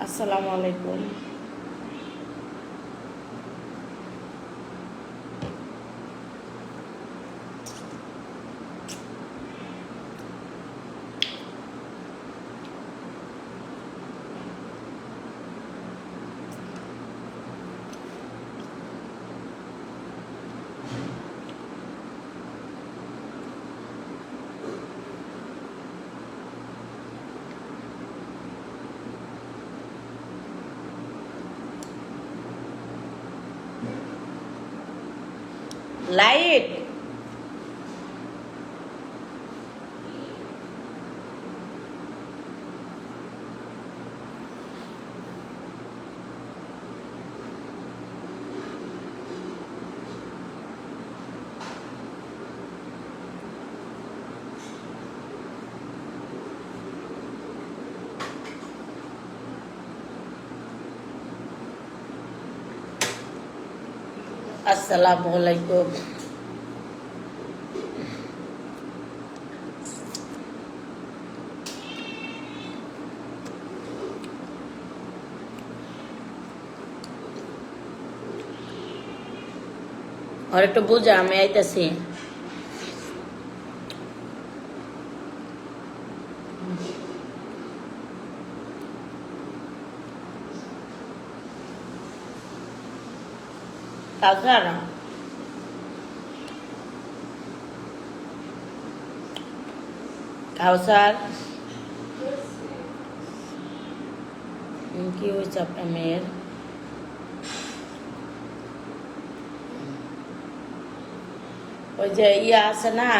আসসালামু আলাইকুম। লাইট আসসালামু আলাইকুম। আর একটু বুঝা, আমি আইতাছি। কাউসার কাউসার কি হয়েছে আপনার মেয়ের? ওই যে ইয়া আছে না,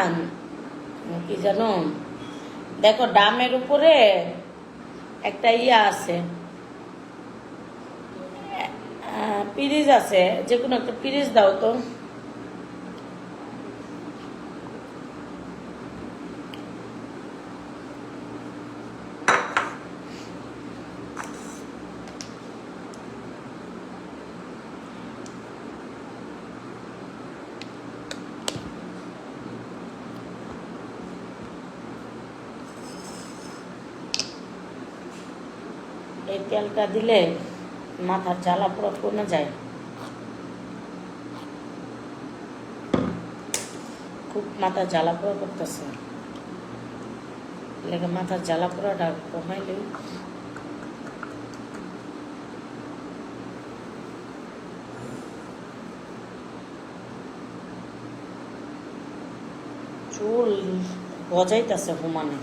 কি জানো, দেখো ডামের উপরে একটা ইয়া আছে, পিরিজ আছে, যে কোনো একটা পিরিজ দাও তো। এই তেলটা দিলে মাথার জ্বালা পুরো কমে যায়, খুব মাথার জ্বালা পোড়া করতেছে, লেগে মাথার জ্বালা পোড়াটা কমাইলে চুল গজাইতেছে হুমানে।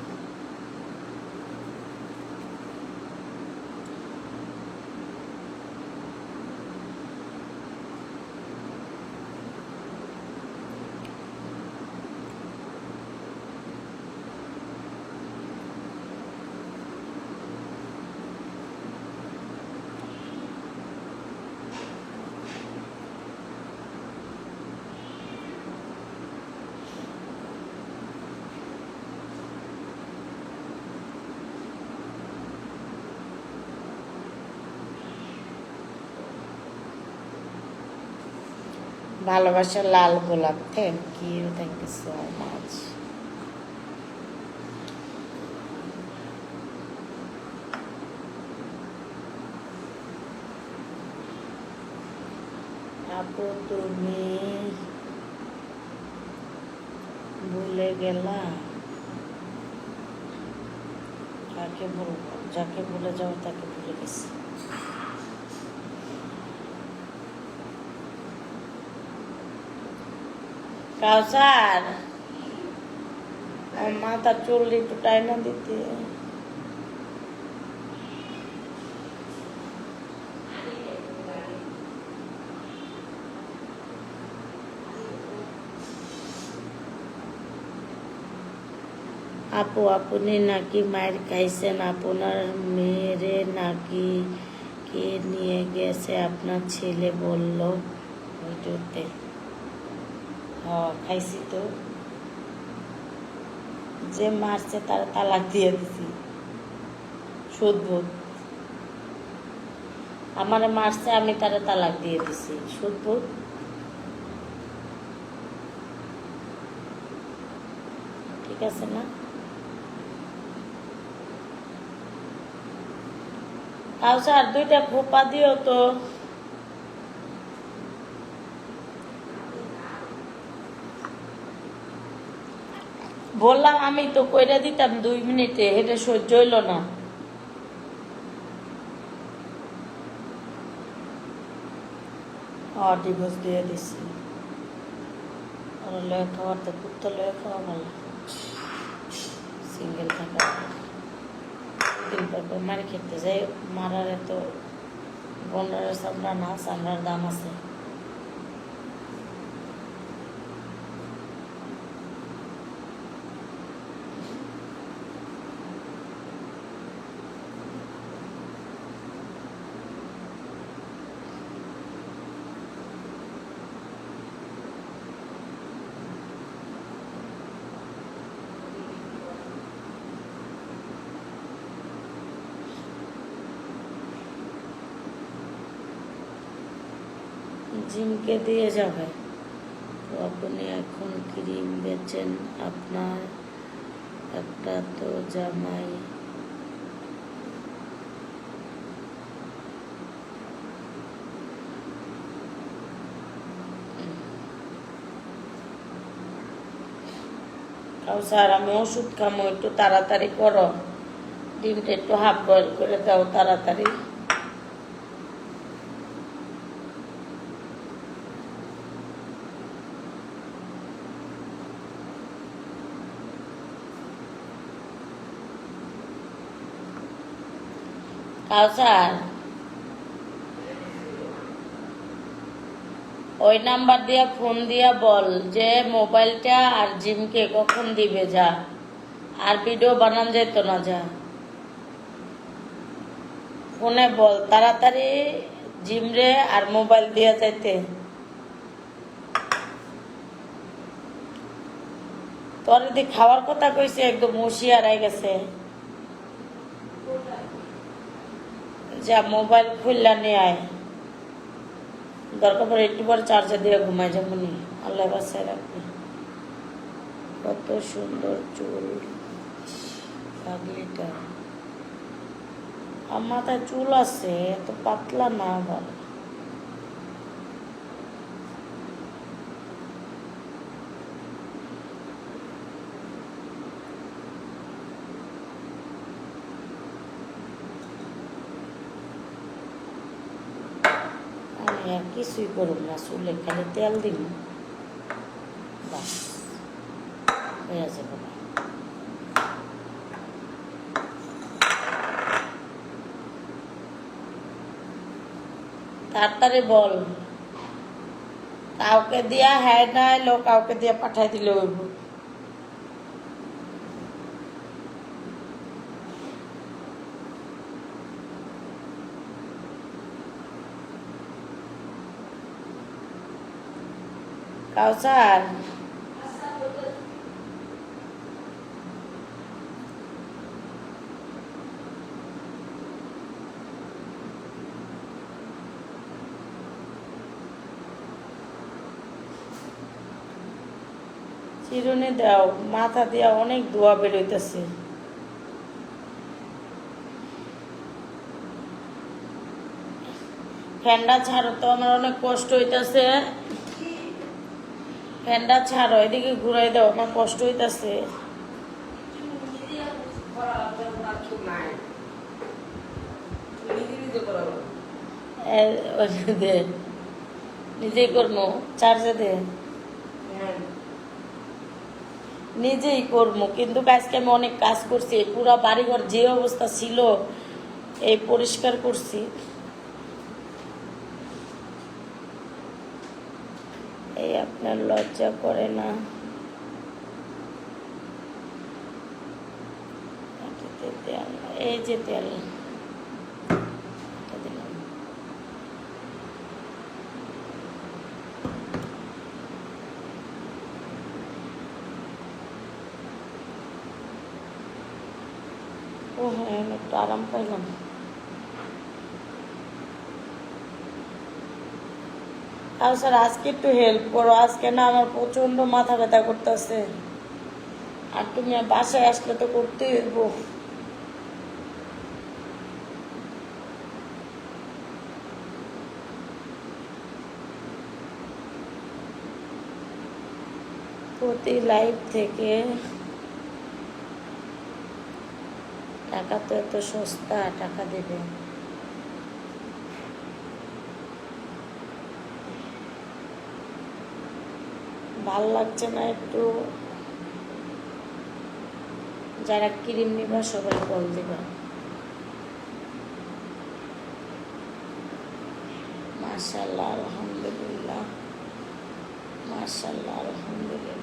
ভালোবাসা লাল গোলাপ, থ্যাংক ইউ সো মাচ। আপু তুমি ভুলে গেলা, কাকে বলবো? যাকে ভুলে যাও তাকে ভুলে গেছি। কাউসার, আমার মাথা চুল একটু টাইনা দিতে। আপু আপনি নাকি মায়ের খাইছেন? আপনার মেয়েরে নাকি কে নিয়ে গেছে আপনার ছেলে বলল ভিডিওতে। খাইছি তো, যে মারছে তার তালাক দিয়ে দিছি। সুদবুদ, আমারে মারছে, আমি তারে তালাক দিয়ে দিছি। সুদবুদ, ঠিক আছে না? কাউসার দুইটা খোপা দিও তো। বললাম আমি তো কইরা দিতাম 2 মিনিটে, এটা সহ্য হইল না। ডিভোর্স দিয়ে দিছি। ওরা লয়ে খাওয়ার তো কুত্তা লয়ে খাওয়া ভালো, সিঙ্গেল থাকা। দিন পর মারি খেতে যাই, মারার এত বন্ডারের চামড়া না, চামড়ার দাম আছে। জিমকে দিয়ে যাবে তো আপনি এখন ক্রিম বেচেন, আপনার একটা তো জামাই। স্যার আমি ওষুধ খামো, একটু তাড়াতাড়ি করো। ডিমটা একটু হাফ বয়েল করে দাও তাড়াতাড়ি। কাউসার ওই নাম্বার দিয়া ফোন দিয়া বল যে মোবাইলটা আর জিমকে কখন দিবে, যা আর ভিডিও বানান যেত না, যা ফোনে বল তাড়াতাড়ি জিমরে আর মোবাইল দিয়া যাইতে। তোর যদি খাওয়ার কথা কইছে একদম হুঁশিয়ার গেছে, যা মোবাইল খুললা নিয়ে আয়, দরকার পরে একটু পরে চার্জে দিয়ে ঘুমাই যেমনি। আল্লাহ বাসায় রাখবে। কত সুন্দর চুল পাগলিটা। আমার মাথায় চুল আছে, এত পাতলা না আবার। আমি আর কিছুই করব না, চুলে খালি তেল দিব, বাস হয়ে যাবে। তাড়াতাড়ি বল, কাউকে দিয়া হ্যাঁ না এলো, কাউকে দিয়া পাঠাই দিলে হইব। কাউসার চিরুনি দাও, মাথা দিয়া অনেক ধোয়া বেরোইতেছে। ফ্যানটা ছাড়ো তো, আমার অনেক কষ্ট হইতেছে। ফ্যানটা ছাড়ো, এদিকে ঘুরাই দাও, আমার কষ্ট হইতেছে। নিজেই করবো, চার্জে দে, নিজেই করবো। কিন্তু আজকে আমি অনেক কাজ করছি, পুরা বাড়িঘর যে অবস্থা ছিল এই পরিষ্কার করছি। এই আপনার লজ্জা করে না? এই যে তেল দিলাম। ও হ্যাঁ, একটু আরাম পাইলাম। স্যার আজকে একটু হেল্প করো, আজকে না আমার প্রচন্ড মাথা ব্যথা করতেছে। আর তুমি বাসায় আসলে তো করতেই হইব। প্রতি লাইভ থেকে টাকা তো এত সস্তা, টাকা দেবে। ভাল লাগছে না একটু? যারা ক্রিম নিবা সবাই কল দিবা। মাশাআল্লাহ, আলহামদুলিল্লাহ, মাশাআল্লাহ, আলহামদুলিল্লাহ।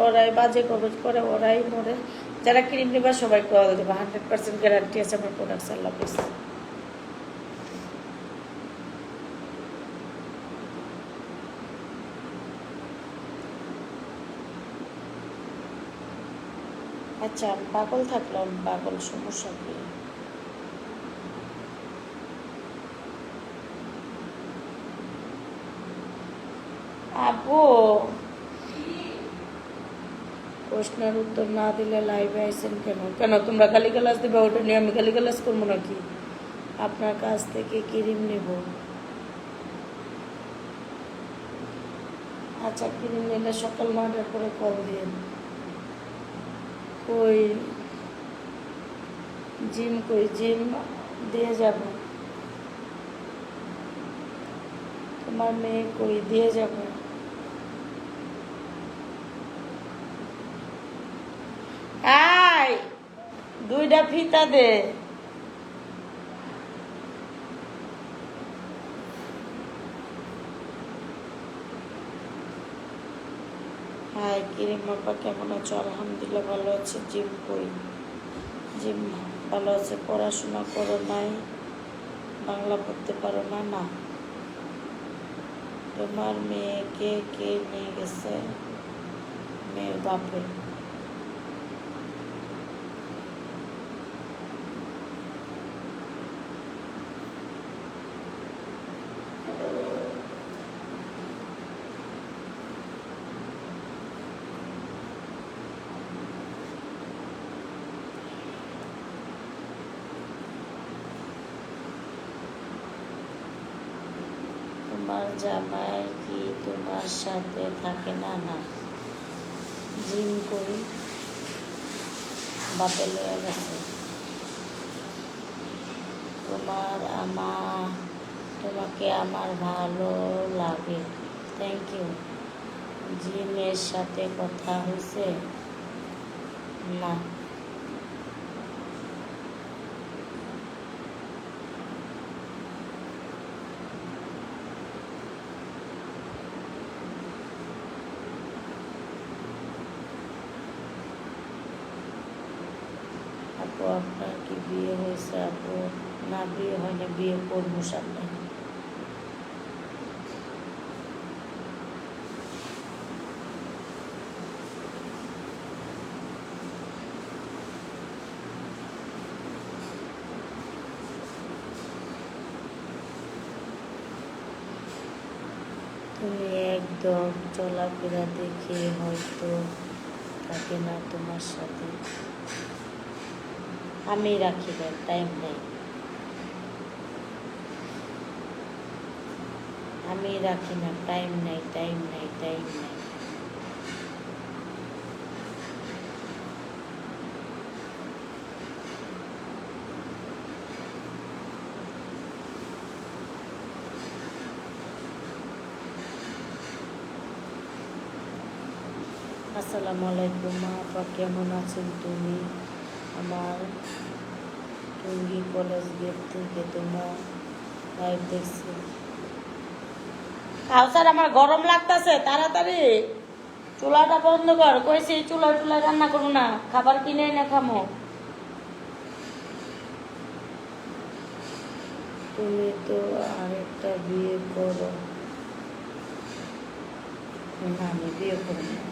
ওরাই বাজে খরচ করে, ওরাই মরে। যারা ক্রিম নিবা সবাই কল দেবা, 100% গ্যারান্টি আছে আমার প্রোডাক্ট। আল্লাহ হাফেজ। আচ্ছা, পাগল থাকলাম, পাগল, সমস্যা কি? আপু, প্রশ্নের উত্তর না দিলে লাইভে আইসেন কেন? কেন তোমরা গালিগালাজ দিবে? ওটা নিয়ে আমি গালিগালাজ করবো নাকি? আপনার কাছ থেকে ক্রিম নেব। আচ্ছা, ক্রিম নিলে সকাল 9টার পরে কল দিন। কই জিম, কই জিম দিয়ে যাব। তোমার মেয়ে কই? দিয়ে যাব। আয়, 2টা ফিতা দে। হাই কিরিম আপা, কেমন আছো? আলহামদুলিল্লাহ ভালো আছে। জিম কই? জিম ভালো আছে। পড়াশোনা করো নাই? বাংলা পড়তে পারো না? না। তোমার মেয়েকে কে নিয়ে গেছে? মেয়ের বাপে। তোমার জামাই কি তোমার সাথে থাকে না? না। জিম করি, বাপে লয়ে গেছে। তোমাকে আমার ভালো লাগে। Thank you. জিমের সাথে কথা হয়েছে? না। আপু, আপনার কি বিয়ে হয়েছে? আপু, না বিয়ে হয়নি, বিয়ে করবো সামনে। তুমি একদম চলাফেরা দেখে হয়তো থাকে না তোমার সাথে। আমি রাখি না, টাইম নেই। আমি রাখি না, টাইম নেই, টাইম নেই, টাইম নেই। আসসালামু আলাইকুম আপা, কেমন আছেন? তুমি? আমার টুঙ্গি কলেজ গেট থেকে তোমার লাইভ দেখছি। স্যার, আমার গরম লাগতেছে, তাড়াতাড়ি চুলাটা বন্ধ কর। কইছি চুলায় টুলায় রান্না করবো না, খাবার কিনে এনে খামো। তুমি তো আরেকটা বিয়ে করো। না, আমি বিয়ে করবো না।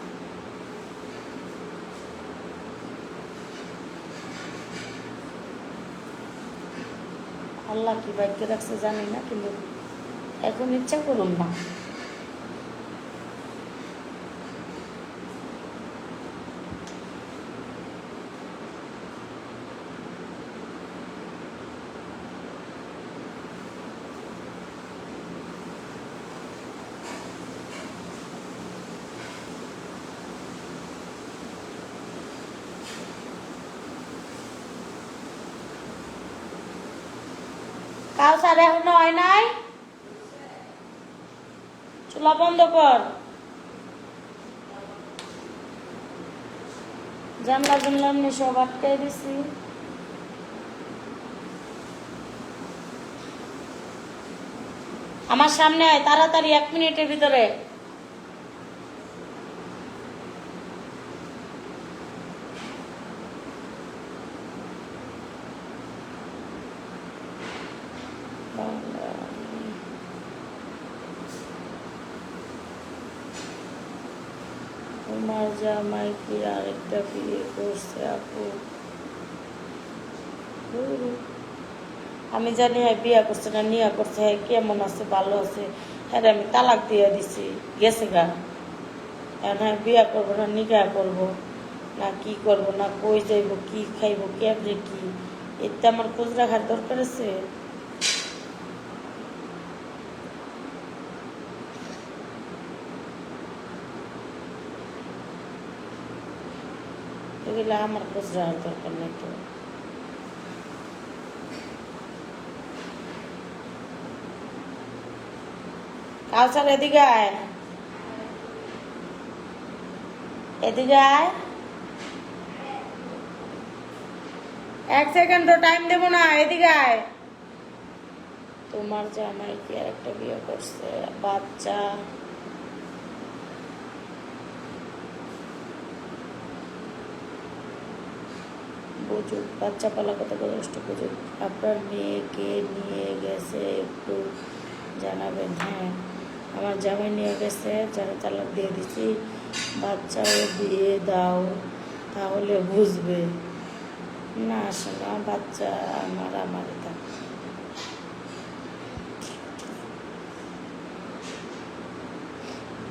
আল্লাহ কি ভাগ্যে রাখছে জানি না, কিন্তু এখন ইচ্ছা করুন না। কাউসার এখনো হয় নাই, চুলা বন্ধ কর, জানলা জানলা এমনি সব আটকাই দিছি। আমার সামনে আয় তাড়াতাড়ি, 1 মিনিটের ভিতরে। তোমার জামাই কি আরেকটা বিয়ে করছে আপু? আমি জানি হ্যাঁ বিয়া করছে না নিয়া করছে, হ্যাঁ কেমন আছে ভালো আছে, হ্যাঁ আমি তালাক দিয়ে দিছি, গেছে গা। এখন হ্যাঁ বিয়া করবো না নিকা করবো না কি করবো না কই যাইব কি খাইব কেমনে কি, এতে আমার খোঁজ রাখার দরকার আছে? এগুলো আমার খোঁজ রাখার দরকার নেই তো। কাউসার এদিকে আয়, এদিকে আয়, 1 সেকেন্ড টাইম দেবো না, এদিকে আয়। তোমার জামাই কি আরেকটা বিয়ে করছে, বাচ্চা? বুঝুক, বাচ্চা পালা কত কষ্ট বুঝুক। আপনার মেয়েকে নিয়ে গেছে একটু জানাবেন। হ্যাঁ আমার জামাই নিয়ে গেছে, যারা তালাক দিয়ে দিছি, বাচ্চাও দিয়ে দাও তাহলে বুঝবে। না শোনা, বাচ্চা আমার থাক।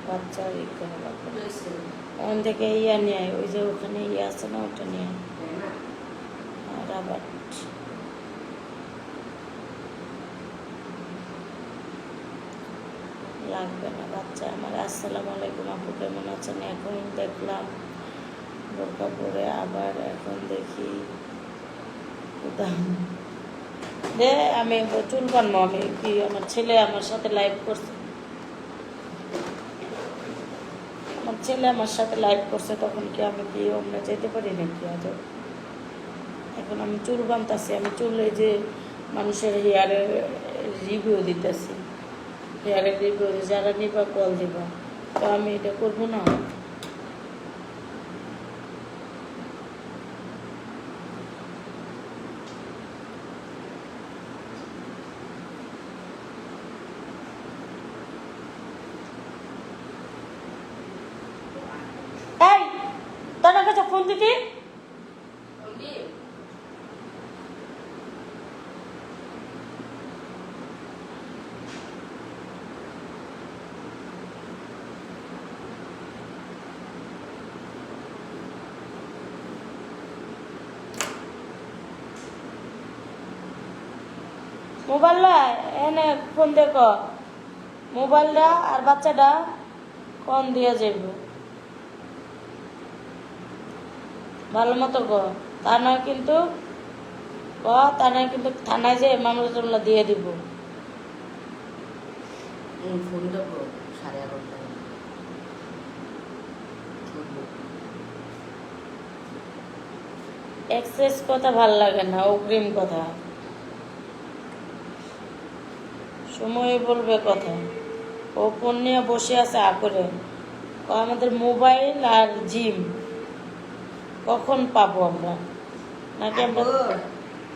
বাচ্চার ই করা লাগবে, ওখান থেকে ইয়া নিয়ে আয়, ওই যে ওখানে ইয়ে আছে না, ওটা নিয়ে রাবার। লাগবে না বাচ্চা আমার। আসসালামু আলাইকুম আপু, কেমন আছেন? এখন দেখলাম বোরকা পরে, আবার এখন দেখি রে আমি চুল বানবো। আমি কি, আমার ছেলে আমার সাথে লাইভ করছে, আমার ছেলে আমার সাথে লাইভ করছে, তখন কি আমি কি অন্য যেতে পারি নাকি? আজও এখন আমি চুল বানতেছি, আমি চুলে যে মানুষের হেয়ারের রিভিউ দিতেছি, হেয়ারের রিভিউ, যারা নিবা কল দিবা, তো আমি এটা করবো না? এই তোর কাছে ফোন দিতি, মোবাইলটা এনে ফোন দেখ, মোবাইলটা আর বাচ্চাটা কোন দিয়ে যাইব ভালো মতো ক, তা নয় কিন্তু তা নয় কিন্তু থানায় যে মামলা টামলা দিয়ে দিব। ফোন দেবো 11:30। এক্সেস কথা ভাল লাগে না, অগ্রিম কথা, সময় বলবে কথা। ও ফোন নিয়ে বসে আছে করে, আমাদের মোবাইল আর জিম কখন পাবো আমরা, নাকি আমরা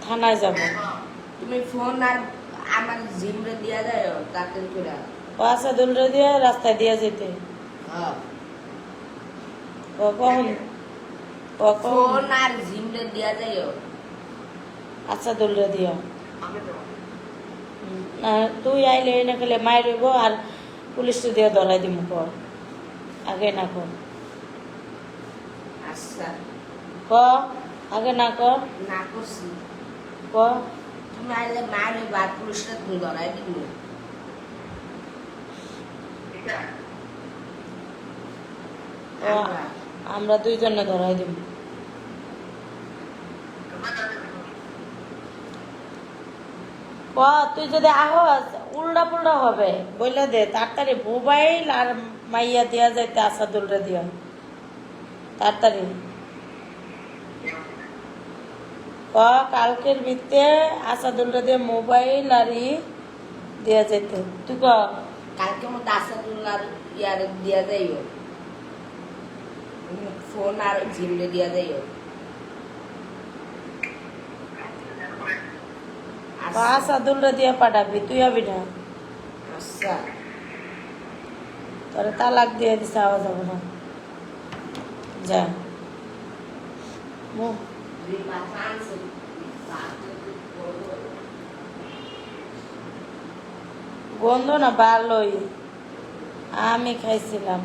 থানায় যাব? তুমি ফোন আর আমার জিমরে দিয়া যায় তাতে করে আচ্ছা দুলরে দিয়ে রাস্তায় দিয়ে যেতে। হ্যাঁ কখন কখন ফোন আর জিমরে দিয়া যায়। আচ্ছা দুলরে দিও। তুই আইলে এনে খেলে মায়ের রইব আর পুলিশটা দিয়ে ধরাই দিব কর আগে না কর আচ্ছা ক আগে না কর না করছি ক তুমি আইলে মায়ের ওই বার পুরুষরা তুমি ধরাই দিব ও, আমরা দুইজনে ধরাই দিব ক তুই যদি আহস উল্টা পুল্টা হবে বইলে দে তাড়াতাড়ি মোবাইল আর মাইয়া দিয়া যাইতে আসাদুলরে দিয়া তাড়াতাড়ি ক কালকের ভিতরে আসাদুলরে দিয়ে মোবাইল আর দিয়া যাইতে তুই ক কালকে মতো আসাদুল্লাহ ইয়ার দিয়া যাইও ফোন আর জিমলে দিয়া যাইও আসাদুলরে দিয়ে পাঠাবি তুই হবি না আচ্ছা তোরে তালাক দিয়ে দিছে আওয়াজ হবে না যা মুখ গন্ধ না ভালোই আমি খাইছিলাম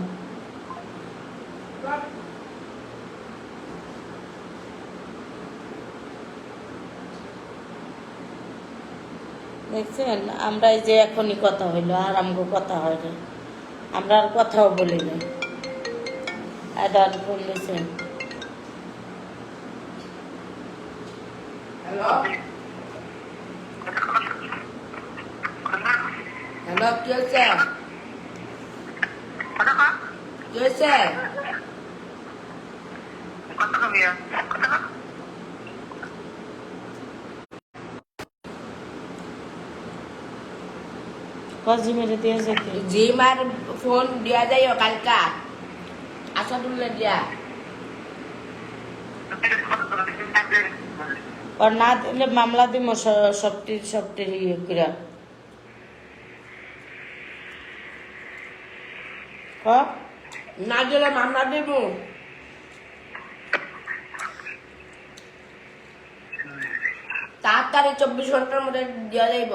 দেখছেন আমরা এই যে এখনই কথা হইলো আর আমগো কথা হয় না আমরা আর কথাও বলি না আদান ফোন দিয়েছেন হ্যালো হ্যালো কি হয়েছে কি হয়েছে কজি মেরে দিয়ে যেতে জিমার ফোন দিয়া যাইও কালকা আসাদুল্লাহ দিয়া আর না দিলে মামলা দিব সবটি ইয়ে করে না দিলে মামলা দেব তাড়াতাড়ি 24 ঘন্টার মধ্যে দিয়া যাইব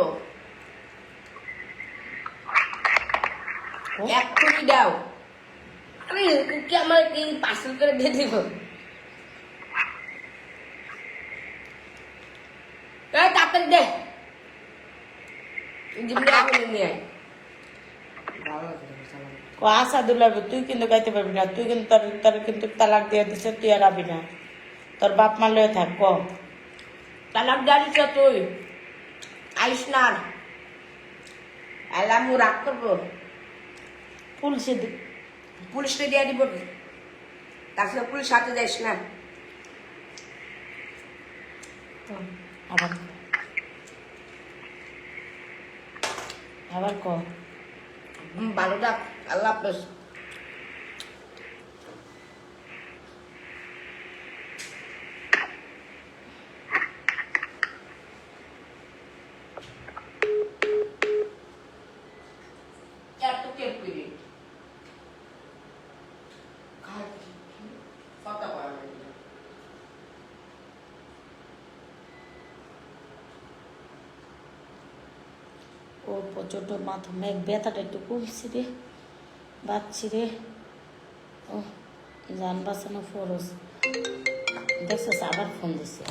এক্ষুনি দাও আমি কি আমার কি পার্সেল করে দিয়ে দিব তাড়াতাড়ি দে জিমলে এখন নিয়ে আয় আসাদুল্লাহ তুই কিন্তু গাইতে পারবি না তুই কিন্তু তোর কিন্তু তালাক দিয়ে দিছে তুই আর আবি না তোর বাপ মা লয়ে থাক ক তালাক দিছ তুই আইস না আলাম রাগ করবো পুলিশে দিয়ে দিব তারপরে পুলিশ হাতে যাইস না আবার আবার ক ভালো থাক আল্লাহ হাফেজ এত কেটে কথা বলা ও প্রচন্ড মাথা মেঘ ব্যথাটা একটু কমছি রে বাচ্ছি রে ও যান বাঁচানো ফরজ দেখছিস আবার ফোন দিছে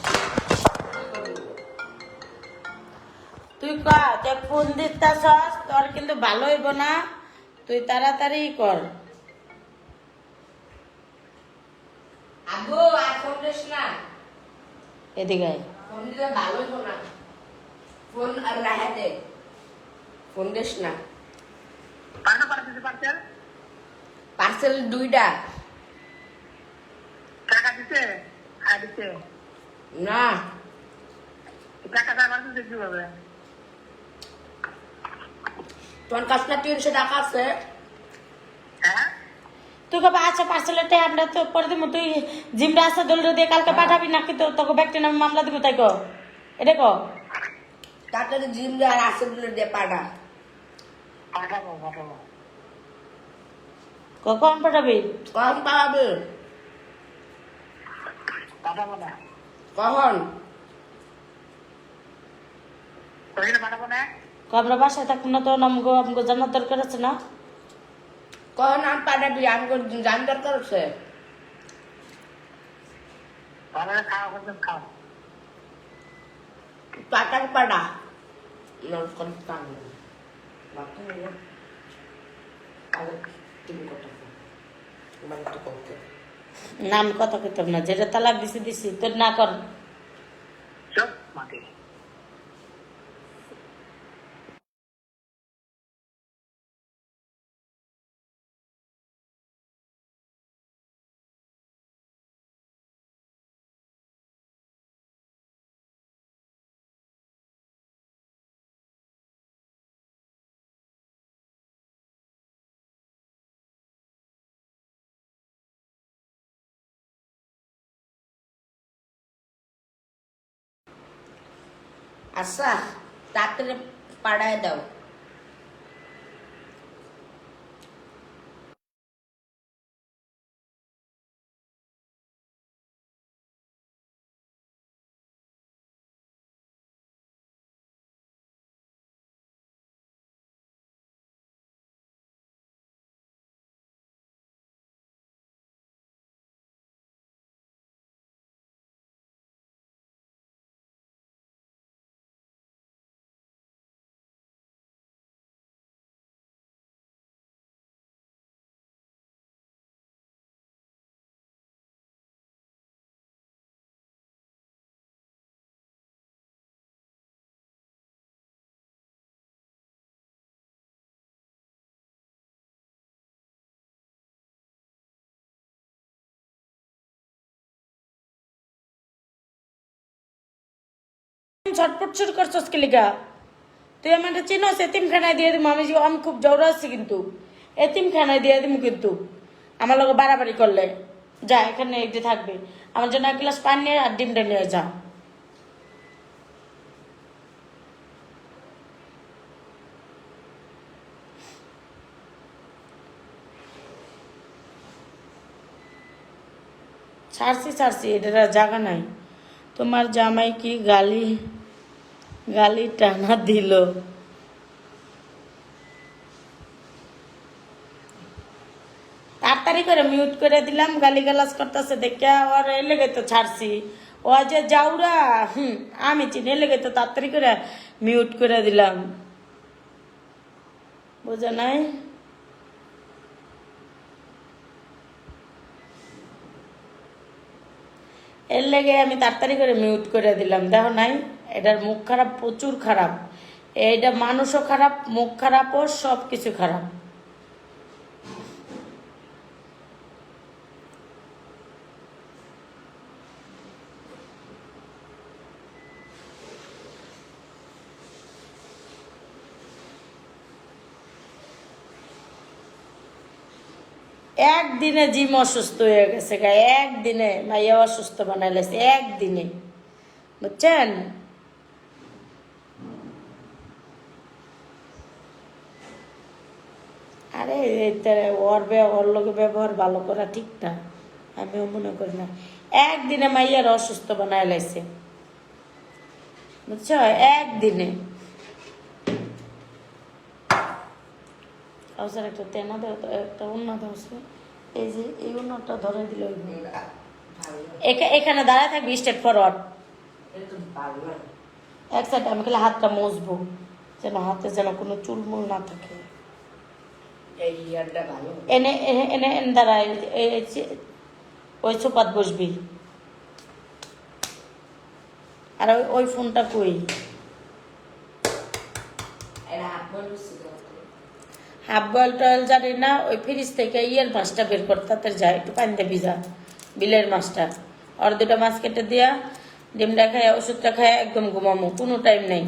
তুই কে ফোন দিতাছস তোর কিন্তু ভালো হইব না তুই তাড়াতাড়ি কর আগো আর ফোন দিস না এদিকে ফোন দিলে ভালো হইব না ফোন আর রাখা দে ফোন দিস না পার্সেল 2টা টাকা দিতে দিতে না টাকা দাবার দিতে কিভাবে তোমার কাছে না 300 টাকা আছে হ্যাঁ তুই কবে আচ্ছা পার্সেলটা আমরা তো পরে দিব তুই জিমরা আসা দলরে দিয়ে কালকে পাঠাবি নাকি তো তোকে ব্যক্তি নামে মামলা দিব তাই কো এটা কো তাড়াতাড়ি জিম দে আর আসে দিলে দিয়ে পাঠা পাঠাবো পাঠাবো কখন পাঠাবি কখন পাবে পাঠাবো না কখন কইলে পাঠাবো না আমরা বাসায় থাকবো না, তখন আমগো জানার দরকার আছে না? কখন আম পাঠাবি? আমাকে জান দরকার আছে। তাহলে খাও কিন্তু খাও। টাকার পাড়া নরকন কান বাকি না কালে তুমি কথা মানে তো করতে না আমি কথা কইতাম না, যেটা তালাক দিছি তোর না কর। চুপ মাকে। আচ্ছা তাড়াতাড়ি পাড়ায় দাও। ছটপট শুরু করছস কি লিগা? তুই আমাকে চিনোস? এতিমখানায় দিয়ে দিব আমি খুব জোর আছি কিন্তু। এতিমখানায় দিয়ে দিব কিন্তু আমার লোক বাড়াবাড়ি করলে। যা এখানে একটু থাকবে, আমার জন্য 1 গ্লাস পানি নিয়ে আর ডিমটা নিয়ে যা। ছাড়ছি এটার আর জায়গা নাই। তোমার জামাই কি গালি টানা দিল? তাড়াতাড়ি করে মিউট করে দিলাম, গালিগালাজ করতেছে দেখে ওর এ লেগে তো ছাড়ছি। ও যে যাওরা আমি চিনি, লেগে তো তাড়াতাড়ি করে মিউট করে দিলাম, বোঝা নাই? এর লেগে আমি তাড়াতাড়ি করে মিউট করে দিলাম। দেখো নাই, এটার মুখ খারাপ, প্রচুর খারাপ। এইটা মানুষও খারাপ, মুখ খারাপও, সব কিছু খারাপ। একদিনে জিম অসুস্থ হয়ে গেছে, একদিনে মাইয়া অসুস্থ বানাই লাগছে, একদিনে, বুঝছেন? আরে ওর লোকে ব্যবহার ভালো করা ঠিক না, আমিও মনে করি না। একদিনে মাইয়ার অসুস্থ বানাই লাগছে, বুঝছো? একদিনে। একটা তেনা দেও তো, একটা উন্না দেও। এই যে এই উন্নাটা ধরে দিল, এখানে দাঁড়ায় থাকবি স্ট্রেট ফরওয়ার্ড। এক সাইড আমি খালি হাতটা মুছবো, যেন হাতে যেন কোনো চুলমুল না থাকে। এনে এনে এনে এনে দাঁড়ায়, ওই সোপাত বসবি। আর ওই ফোনটা কই? হাফ বয়েল টয়েল জানি না, ওই ফ্রিজ থেকে ইয়ের মাছটা বের কর, তাতে যায় একটু পানিতে ভিজা, বিলের মাছটা। আর 2টা মাছ কেটে দিয়া ডিমটা খায়, ওষুধটা খায়, একদম ঘুমামো, কোনো টাইম নেই,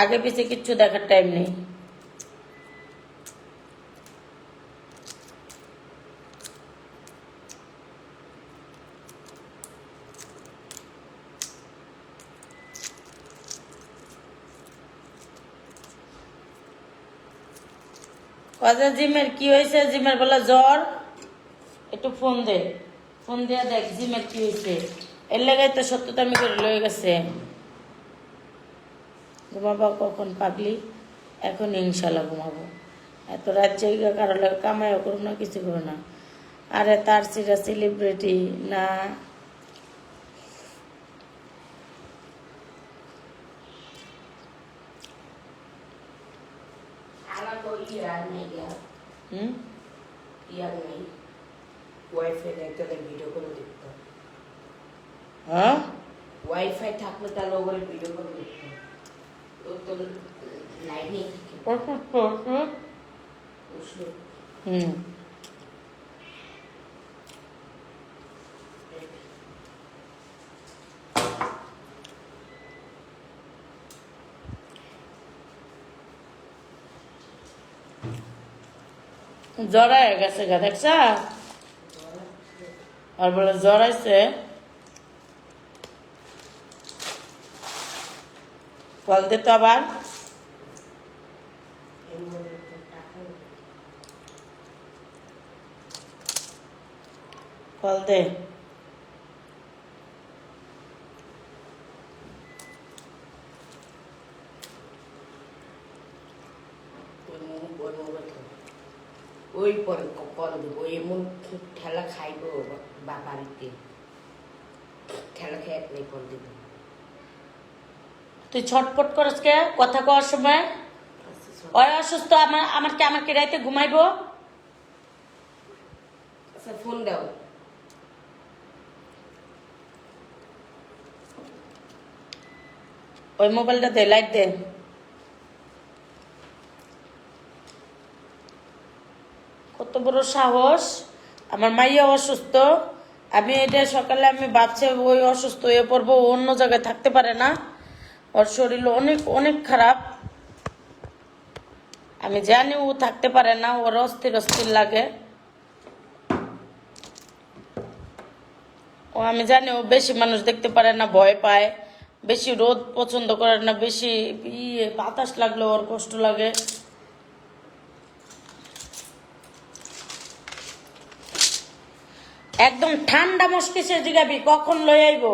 আগে পিছিয়ে কিচ্ছু দেখার টাইম নেই। জিমের কি হয়েছে? জিমের বলে জ্বর, একটু ফোন দিয়া দেখ জিমের কি হয়েছে। এর লেগে তো সত্যতামি করে লয়ে গেছে। ঘুমাবা কখন পাগলি? এখন ইনশাল্লাহ ঘুমাবো। এত রাত জায়গা কারো লাগে কামাইও করো না, কিছু করো না। আরে তার সেটা সেলিব্রিটি না। আমার তো ইয়ার নেই ইয়ার হুম, ইয়ার নেই ওয়াইফাই নেই তাহলে ভিডিও করে দেখতাম হ্যাঁ ওয়াইফাই থাকলে তাহলে ওগুলো ভিডিও করে দেখতাম তোর তো লাইন নেই হুম, জড়ায় গেছে গা, দেখছ? আর বলে জড়াইছে, ফল দে তো আবার। ফল দে। ওই পরে কল দেবো এমন ঠেলা খাইব বা বাড়িতে ঠেলা খেয়ে একলাই কল দেবো তুই ছটফট করস কে কথা কওয়ার সময়? ওই অসুস্থ, আমার কি রাইতে ঘুমাইবো? আচ্ছা ফোন দাও ওই মোবাইলটা দে, লাইট দে। কত বড় সাহস! আমার মাইয়া অসুস্থ, আমি এটা সকালে আমি ভাবছি ওই অসুস্থ হয়ে পড়বো, ও অন্য জায়গায় থাকতে পারে না, ওর শরীর অনেক অনেক খারাপ। আমি জানি ও থাকতে পারে না, ওর অস্থির অস্থির লাগে। ও আমি জানি ও বেশি মানুষ দেখতে পারে না, ভয় পায়, বেশি রোদ পছন্দ করে না, বেশি বাতাস লাগলে ওর কষ্ট লাগে। একদম ঠান্ডা মস্কিসে জিগাবি কখন লই আইব,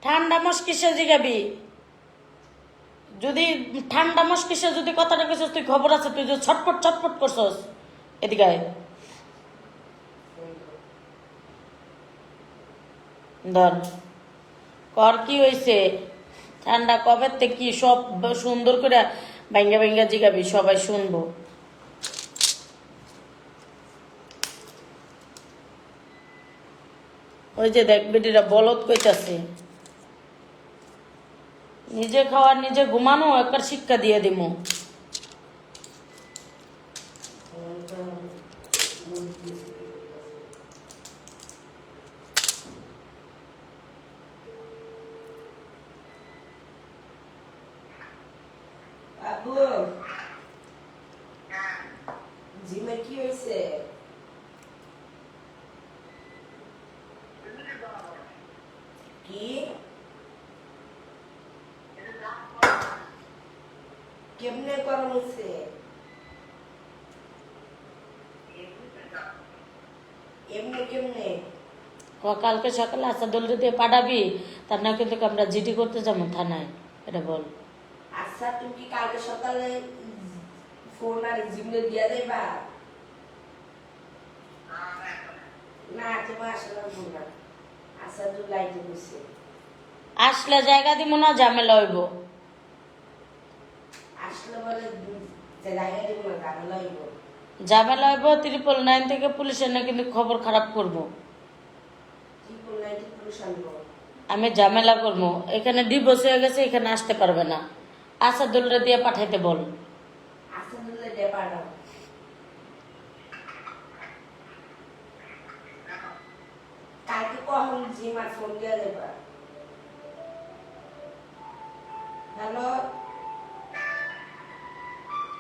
ঠান্ডা মস্কিসে জিগাবি। যদি ঠান্ডা মস্কিসে যদি কথাটা কইছস, তুই খবর আছে, তুই যে ছটপট ছটপট করছস, এদিকে আয়। ধর কর, কি হয়েছে? ঠান্ডা কবে থেকে কি সব সুন্দর করে ভাঙ্গা ভাঙ্গা জিগাবি, সবাই শুনবো। ওই যে দেখ বেটিরা বলদ কইতাছে, নিজে খাওয়ার নিজে ঘুমানো একবার শিক্ষা দিয়ে দিমু। বাবু জিমে কি হয়েছে কি কেমনে গরম হচ্ছে এমনি কেমনে কালকে সকালে আসাদুলরে দিয়ে পাঠাবি, তার না কিন্তু আমরা জিডি করতে যাবো থানায়, এটা বল। আচ্ছা তুমি কি কালকে সকালে ফোন আর জিমে দিয়া দেবা না তোমার আসলে ফোন না আচ্ছা দু লাইটে বসে আসলে জায়গা দিব না, ঝামেলা হইব। আসলে বলে জায়গা দিব না ঝামেলা হইব ঝামেলা হইব, 999 থেকে পুলিশের না কিন্তু খবর খারাপ করব। ট্রিপল নাইটে পুলিশ আনবো আমি ঝামেলা করবো, এখানে ডিভোর্স হয়ে গেছে, এখানে আসতে পারবে না। আসাদুলরে দিয়ে পাঠাইতে বল। আচ্ছা দুলে দেবা না কালকে কখন জিম আর ফোন দিয়া দেবা হ্যালো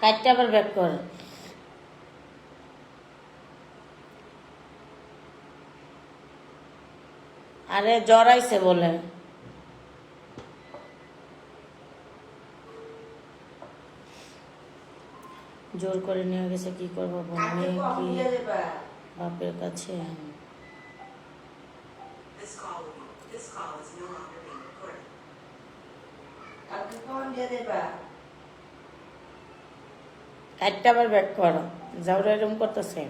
কাটতে আবার ব্যাক কর। আরে জ্বর আইছে বলে। জোর করে নিয়ে গেছে, কি করবো বল, কালকে মেয়ে কখন কি দিয়া দেবা বাপের কাছে। কালকে কখন দিয়া দেবা একটা আবার ব্যাক করো যাওরা এরকম করতেছে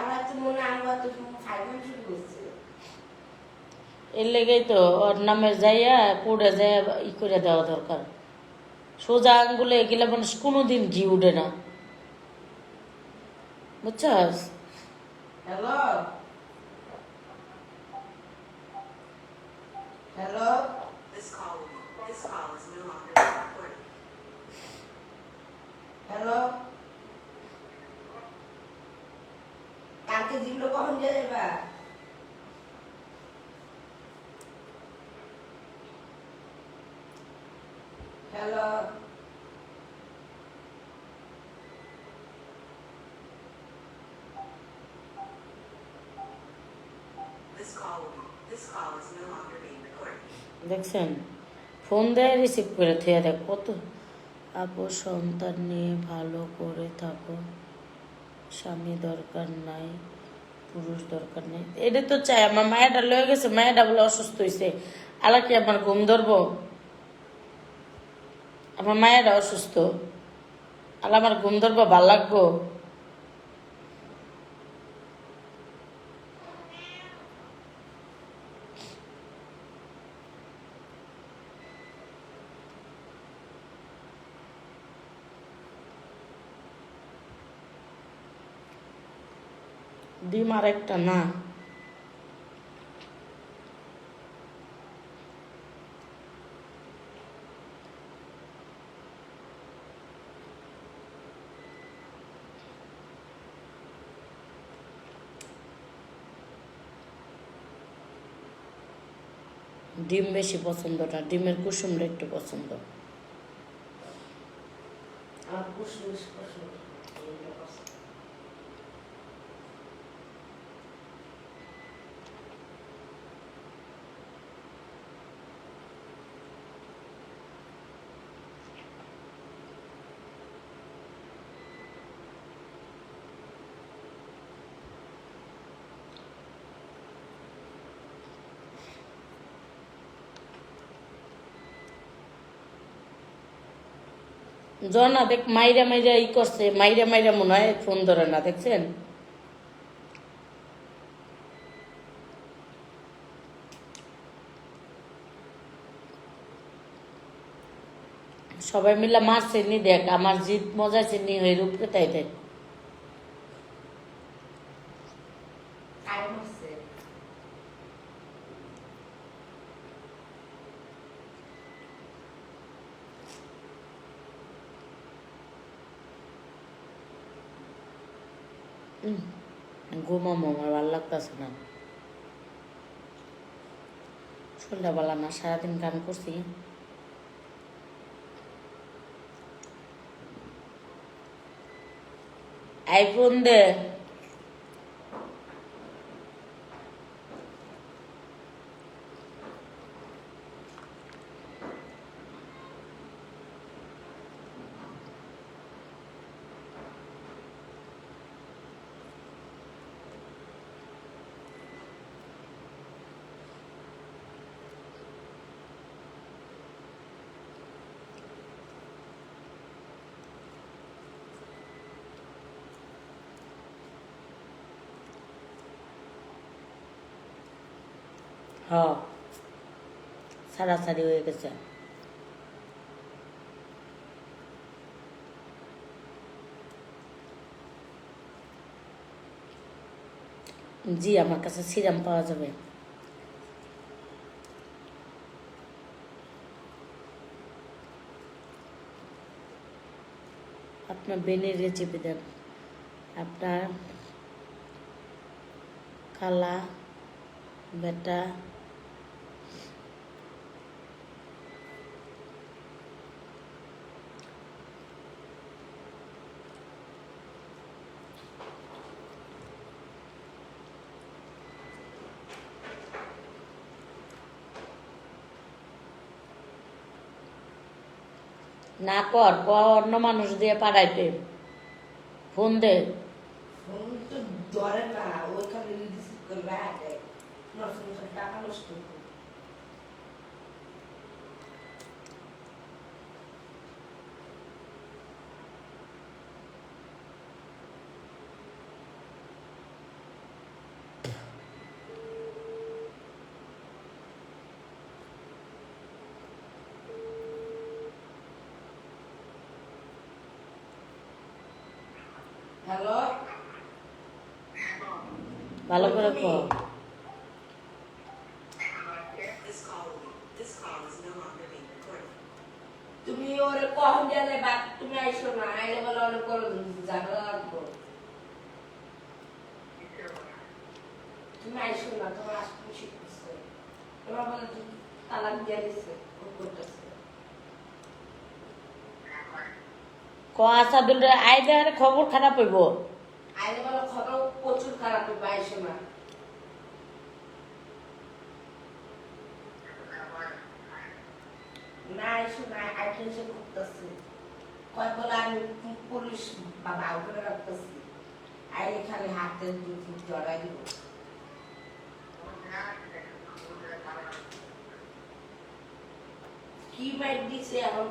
আমার তো মনে হয় আমরা তো ফাইনাল শুরু করছে এর লেগেই তো ওর নামের যাইয়া পড়ে যাইয়া ই করে দেওয়া দরকার সোজা আঙ্গুলে এগুলা মানুষ কোনোদিন ঘি উঠে না বুঝছস হ্যালো হ্যালো হ্যালো কালকে যেগুলো কখন দিয়ে যাবা হ্যালো দেখছেন ফোন দেয় রিসিভ করে থুয়ে দেখ কত আপু সন্তান নিয়ে ভালো করে থাকো স্বামী দরকার নাই পুরুষ দরকার নেই এটা তো চাই আমার মায়েরটা লয়ে গেছে মায়েরটা বলে অসুস্থ হয়েছে আলা কি আমার ঘুম ধরবো আমার মায়েরা অসুস্থ আলা আমার ঘুম ধরবো ভাল লাগবো ডিম আর একটা না ডিম বেশি পছন্দ না ডিমের কুসুমটা একটু পছন্দ আমার কুসুমিস পছন্দ জনা দেখ মাইরা মাইরা ই করছে মাইরা মাইরা মনে হয় ফোন ধরে না দেখছেন সবাই মিলে মারছে নি দেখ আমার জিত মজাছে নি হয়ে রূপকে তাই দেখ টাইম আছে ঘুমামো আমার ভালো লাগতেছে না সন্ধ্যাবেলা না সারাদিন কাম করছি আইফোন দে হ সারাসারি হয়ে গেছে জি আমার কাছে সিরাম পাওয়া যাবে আপনার বেনের রেসিপি দেন আপনার খালা বেটা না কর অন্য মানুষ দিয়ে পাঠাইতে ফোন দে ফোন তো ধরে না ওইখানে রিসিভ করে রাখে নষ্ট টাকা নষ্ট হ্যালো ভালো করে কো। তুমি ওরে কখন গেলে বা তুমি আইসো না আইলে বলে অনেক করে ঝামেলা লাগবো তুমি আইসো না তোমার আসতে শিখতেছে তোমার বলে তুমি তালাক দিয়ে দিচ্ছে করতেছে ক আসাদুল রে আইলে আর খবর খারাপ হইব। আইলে বলে খবর প্রচুর খারাপ হবে আইসো না না আইসো না আইসো সে করতেছে কয় বলে আমি পুলিশ বাবা উপরে রাখতেছি আইলে খালি হাতে জড়াই দিব কি বাইক দিছে এখন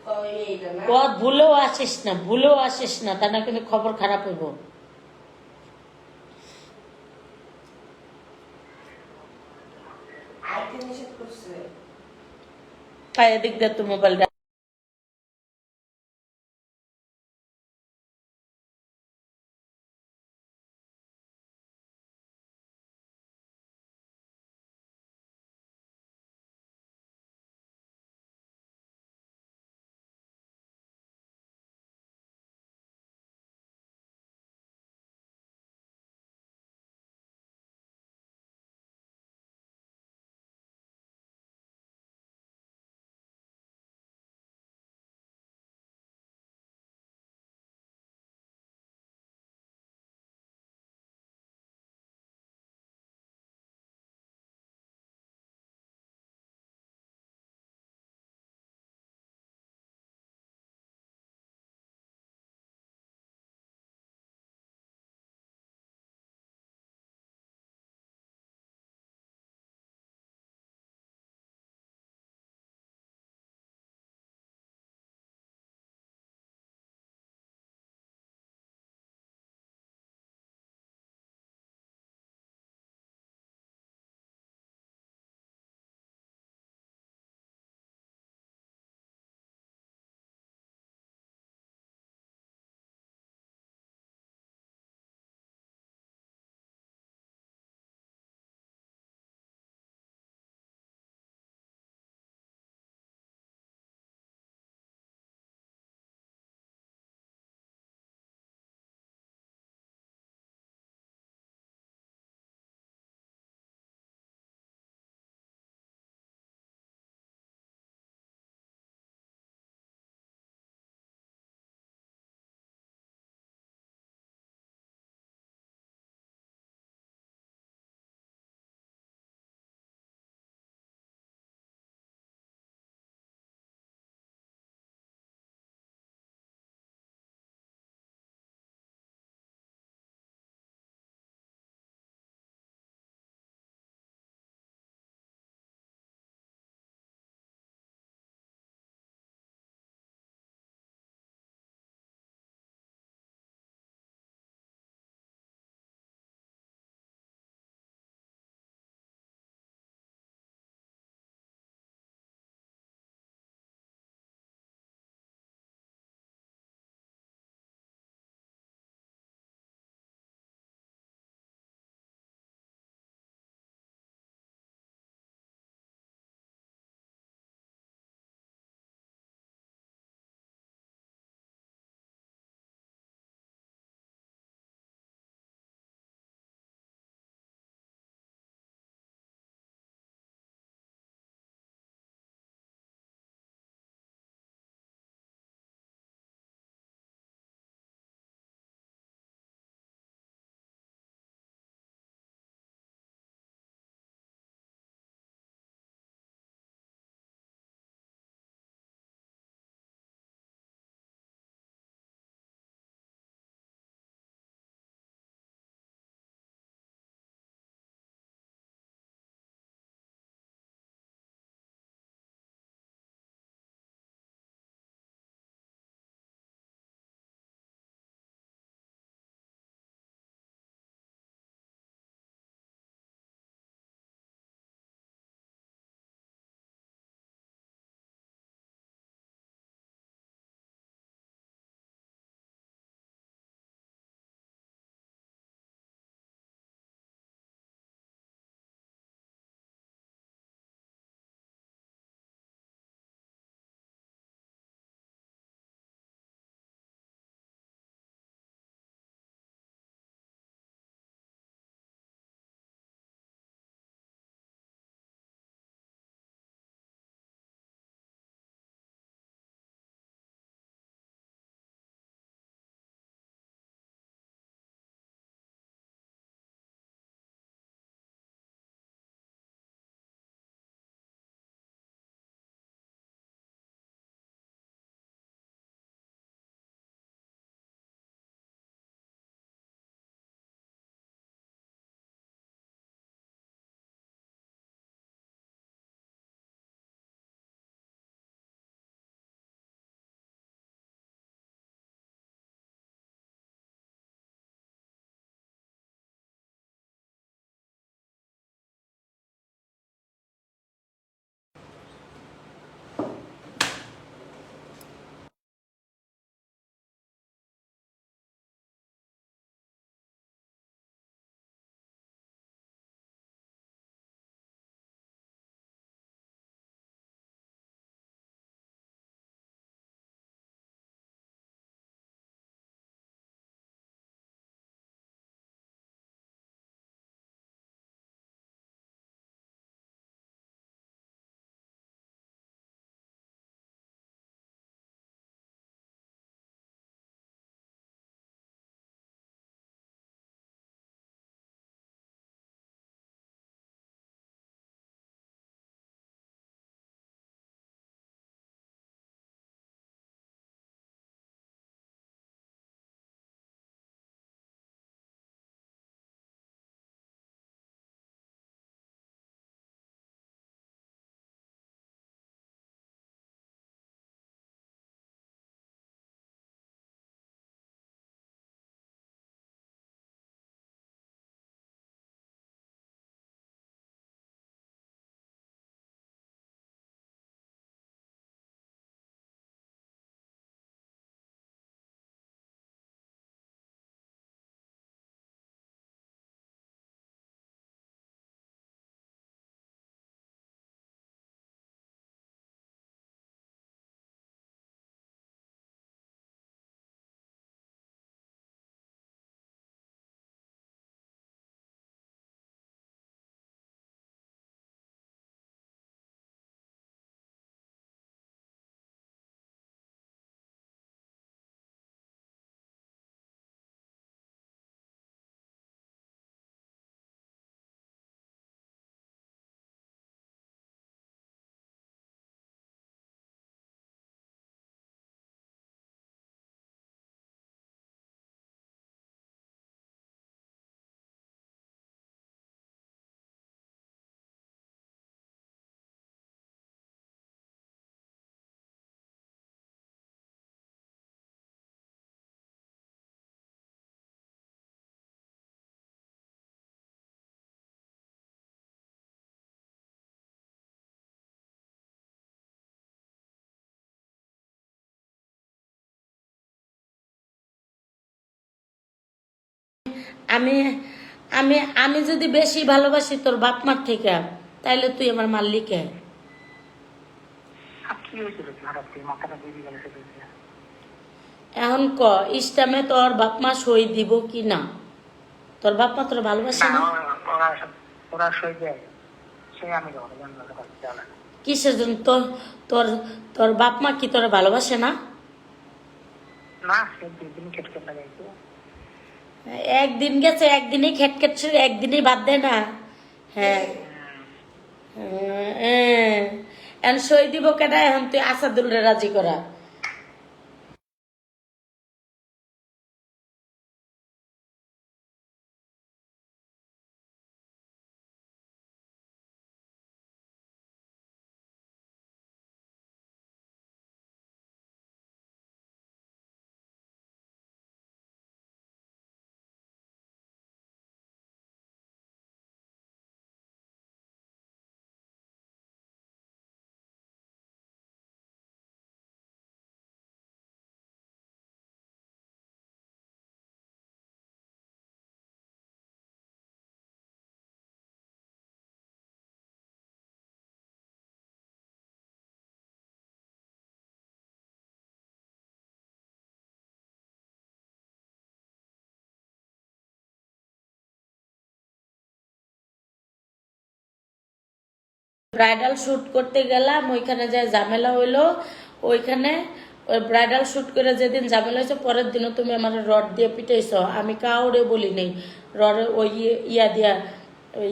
কয় এইটা না ক ভুলেও আসিস না তা না কিন্তু খবর খারাপ হইব। আইতে নিষেধ করছে পায়ে দিক দিয়ে তো মোবাইলটা আমি আমি আমি যদি বেশি ভালোবাসি তোর বাপ মার থেকে, তাইলে তুই আমার মাল্লিকে। কি হয়েছিল হঠাৎ করে মাথাটা বেরিয়ে গেল সেটা? এখন ক ইস্টামে তোর বাপ মা সই দিব কি না? তোর বাপ মা তোর ভালোবাসে না? ওরা ওরা সই দেয়, সে আমি জানা। কিসের জন্য? তোর তোর তোর বাপ মা কি তোর ভালোবাসে না? না, সে 2 দিন কেটে লাগাইছে। একদিন গেছে, একদিনই খেটখেট ছিল, একদিনই বাদ দেয় না। হ্যাঁ, এখন সই দিব কেটা? এখন তুই আসাদুলরে রাজি করা। ব্রাইডাল শুট করতে গেলাম, ওইখানে যে ঝামেলা হইলো, ওইখানে ওই ব্রাইডাল শুট করে যেদিন ঝামেলা হয়েছে, পরের দিনও তুমি আমার রড দিয়ে পিটাইছ। আমি কাউরে বলি নেই, রড ওই ইয়া দিয়া, ওই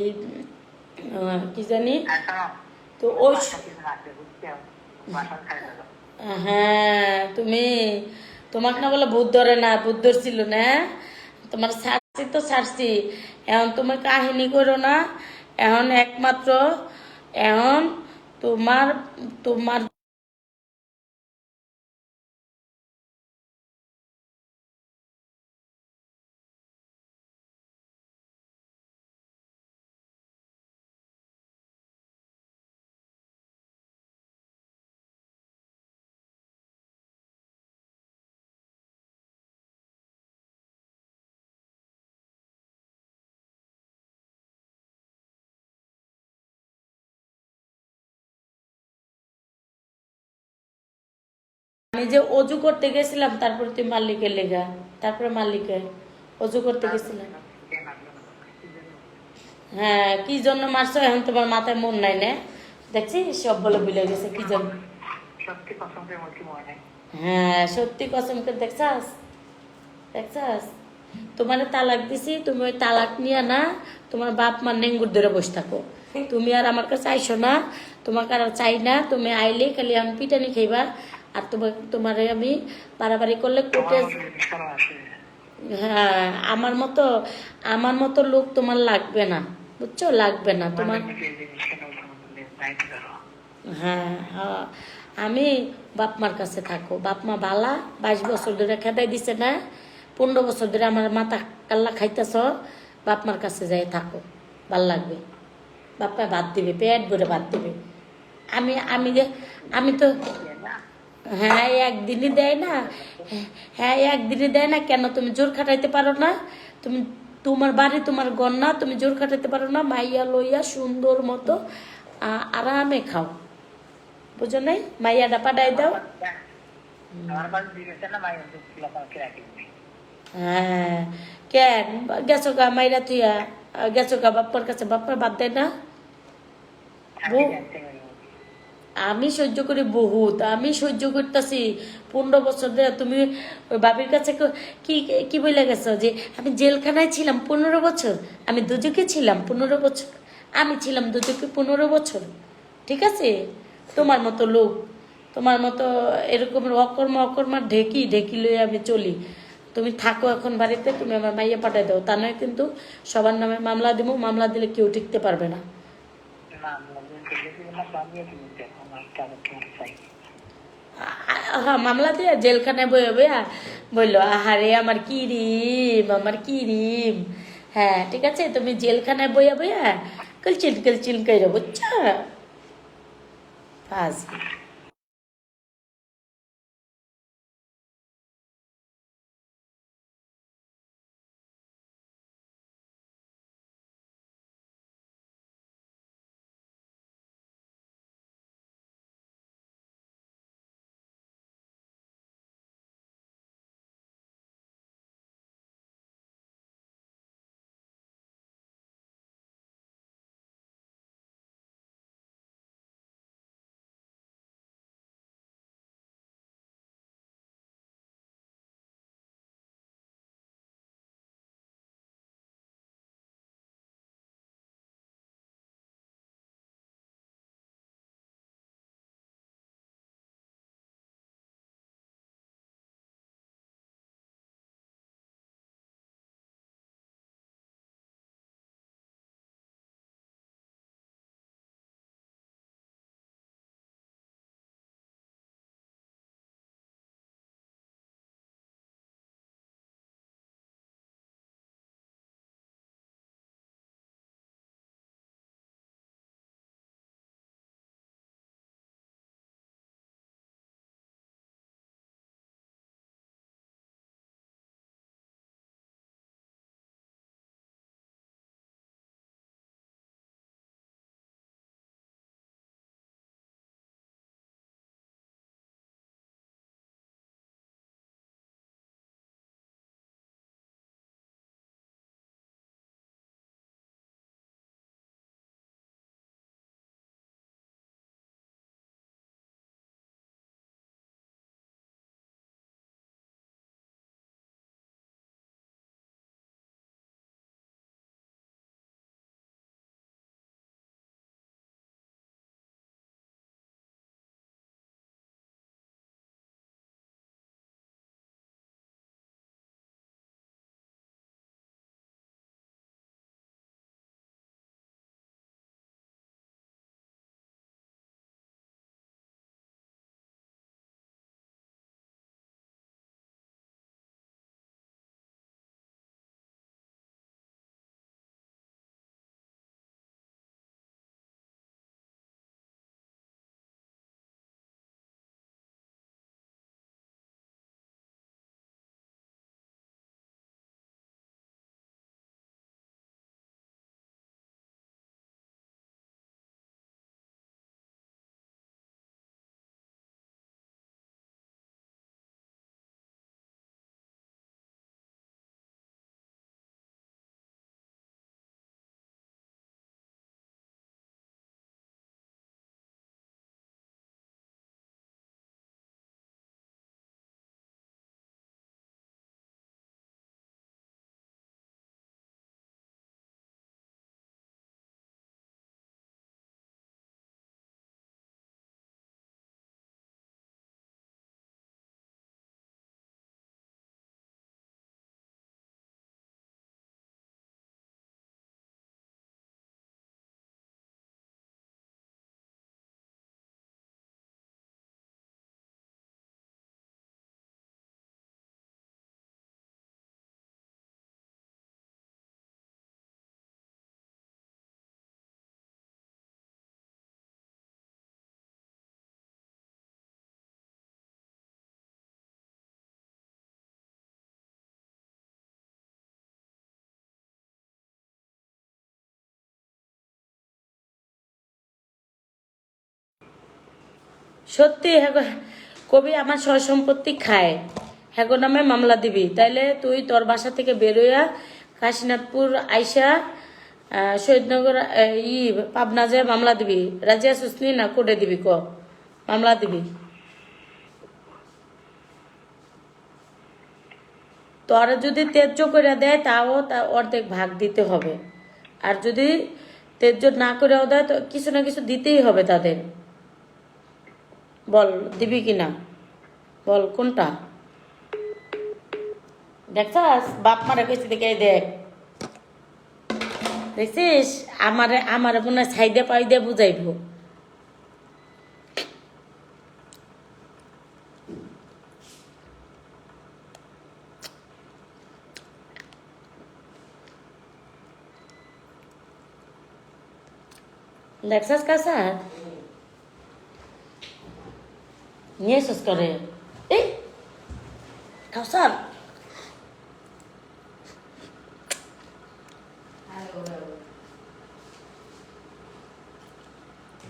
কি জানি তো ওই। হ্যাঁ, তুমি, তোমাকে না বলে ভূত ধরে না, ভূত ধরছিল না। তোমার ছাড়ছি তো ছাড়ছি, এখন তুমি কাহিনী করো না। এখন একমাত্র এখন তোমার তোমার আমি যে অজু করতে গেছিলাম, তারপর তুই মালিকের লেগা, তারপরে মালিকে অজু করতে গেছিলাম। হ্যাঁ, কি জন্য মারছো এখন তোমার মাথায় মন নাই না? দেখছি সব বলে ভুলে গেছে কি জন্য। হ্যাঁ, সত্যি কসম করে দেখছাস, দেখছাস? তোমার তালাক দিছি, তুমি ওই তালাক নিয়ে না তোমার বাপ মার নেঙ্গুর ধরে বসে থাকো। তুমি আর আমার কাছে আইসো না, তোমাকে আর চাই না। তুমি আইলে খালি আমি পিটানি খাইবা, আর তোমারে আমি বাড়াবাড়ি করলে কোর্টে। হ্যাঁ, আমার মতো লোক তোমার লাগবে না, বুঝছো? লাগবে না তোমার। হ্যাঁ, হ্যাঁ, আমি বাপ মার কাছে থাকো। বাপ মা বালা, 22 বছর ধরে খেদাই দিছে না, 15 বছর ধরে আমার মাথা কাল্লা খাইতেছ। বাপ মার কাছে যাই থাকো, ভাল লাগবে। বাপ মা ভাত দিবে, পেট ভরে ভাত দিবে। আমি আমি আমি তো, হ্যাঁ একদিনই দেয় না। হ্যাঁ একদিনই দেয় না কেন? তুমি জোর খাটাইতে পারো না? তুমি, তোমার বাড়ি তোমার গন্না, তুমি জোর খাটাইতে পারো না? মাইয়া লইয়া সুন্দর মতো আরামে খাও, বুঝো নাই? মাইয়াটা পাঠাই দাও। হ্যাঁ, কেন গেছো গা মাইরা তুইয়া? গেছো গা বাপ্পার কাছে, বাপ্পার বাদ দেয় না? আমি সহ্য করি বহুত, আমি সহ্য করতেছি 15 বছর ধরে। তুমি ওই বাবির কাছে কি কি বলে গেছো যে আমি জেলখানায় ছিলাম 15 বছর, আমি দুজকে ছিলাম 15 বছর, আমি ছিলাম দুজকে 15 বছর। ঠিক আছে? তোমার মতো লোক, তোমার মতো এরকম অকর্মা ঢেকি ঢেকি লইয়ে আমি চলি। তুমি থাকো এখন বাড়িতে, তুমি আমার মাইয়া পাঠাই দাও, তা নয় কিন্তু সবার নামে মামলা দিব। মামলা দিলে কেউ টিকতে পারবে না। হ্যাঁ, মামলা দিয়ে জেলখানায় বয়ে বইয়া বললো আহারে আমার কি রিম, আমার কি রিম। হ্যাঁ ঠিক আছে, তুমি জেলখানায় বইয়া বইয়া কলচিল কলচিল করে, বুঝছো? আজ সত্যি হ্যাঁ গো, কবি আমার সয় সম্পত্তি খায়, হ্যাগো নামে মামলা দিবি, তাইলে তুই তোর বাসা থেকে বেরোয়া কাশীনাথপুর আইসা শহীদনগর পাবনা যায় মামলা দিবি। রাজিয়া সুসনি না কোডে দিবি ক মামলা দিবি। তোরা যদি তেজ্য করে দেয় তাও তা অর্ধেক ভাগ দিতে হবে, আর যদি তেজ্য না করেও দেয় তো কিছু না কিছু দিতেই হবে তাদের। বল দিবি কিনা, বল কোনটা? দেখছাস বাপ মারা কইছি দেখে দেখ, দেখছিস আমারে আমারে মনে হয় ছাই দিয়ে পাই দিয়ে বুঝাইব। দেখছাস কাসা নিয়ে এসস করে এই কাউসার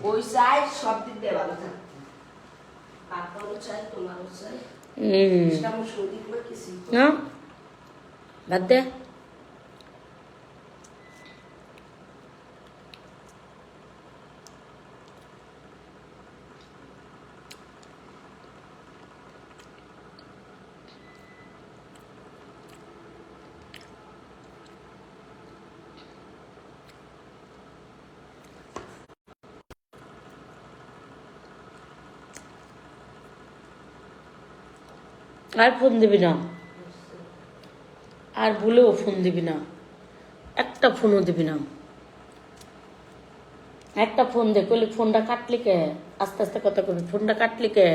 ওই চাই সব দিক দিয়ে ভালো থাকতো, বাপারও চাই তোমারও চাই, সেটা আমার সৌদি করে কিছুই করে না। না বাদ দে। আর ফোন দিবি না, আর ভুলেও ফোন দিবি না, একটা ফোনও দিবি না। একটা ফোন দে কইলে ফোনটা কাটলি কে, আস্তে আস্তে কথা কবি, ফোনটা কাটলি কে,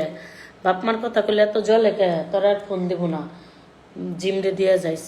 বাপ মার কথা কইলে এত জলে কে, তোর আর ফোন দিব না, জিমরে দিয়া যাইস।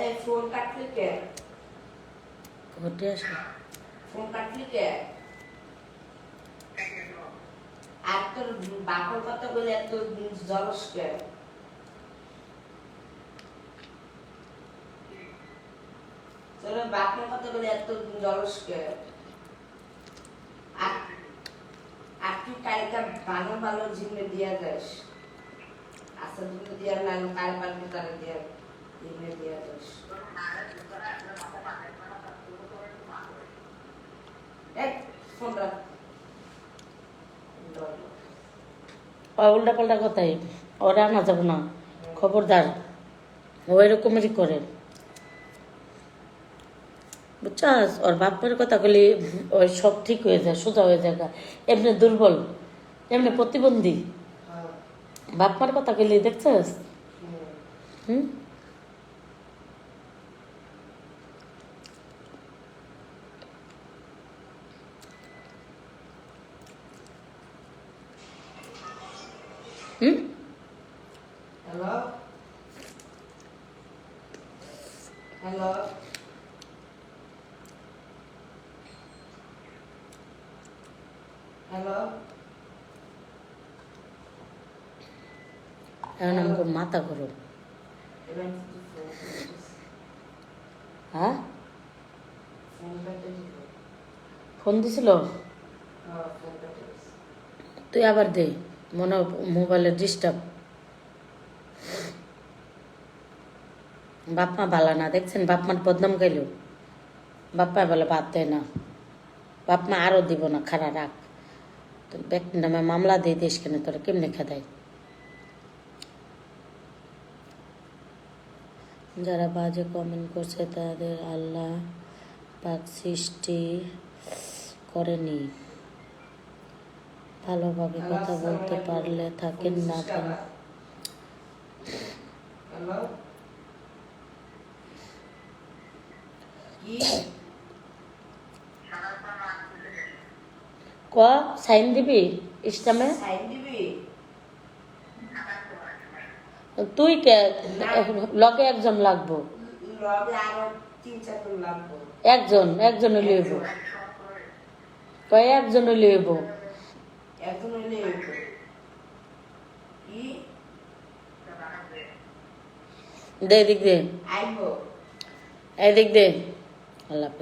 এই ফোন কাটলি কে, ঘটে আসে ফোন কাটলি কে, আর তোর বাপর কথা বলে এত জলস কে, তোর বাপর কথা বলে এত জলস কে, আর আর তুই কালকে ভালো ভালো জিমে দিয়া যাস, আচ্ছা তুমি দিয়া না কাল পারবি তারা দিয়া জিমে দিয়া যাস। এক ফোনটা উল্টা পাল্টা কথাই, ওরা আনা যাবো না, খবরদার। ও এরকমেরই করে বুঝছাস, ওর বাপের কথা বলি ওই সব ঠিক হয়ে যায়, সোজা হয়ে যায়। এমনি দুর্বল, এমনি প্রতিবন্ধী, বাপমার কথা কইলে দেখছাস। হুম হুম হ্যালো হ্যালো হ্যালো এখন আমাকে মাথা গরম। এবার হ্যাঁ ফোনটা দিল, ফোন দিছিল, ফোনটা দিয়েছে। তুই আবার দে, মনে হয় মোবাইলের ডিস্টার্ব। বাপমা ভালো না, দেখছেন বাপমার বদনাম গাইল, বাপ্পা বলে বাদ দেয় না, বাপমা আরও দিব না, খারা রাখ, তোর ব্যক্তি নামে মামলা দিয়ে দিস কেন, তোরা কেমনে খেদায়। যারা বাজে কমেন্ট করছে তাদের আল্লাহ পাক সৃষ্টি করেনি, ভালোভাবে কথা বলতে পারলে থাকেন না হ্যালো কি ক সাইন দিবি ইসলামে? সাইন দিবি? তুই কে লগে একজন লাগবো, লবে আরো 3-4 জন লাগবো। একজন লইব, কয় একজন লইব। একজন হইলে হইব। কি দে এদিক দে, আইবো? এদিক দে। আল্লাহ হাফেজ।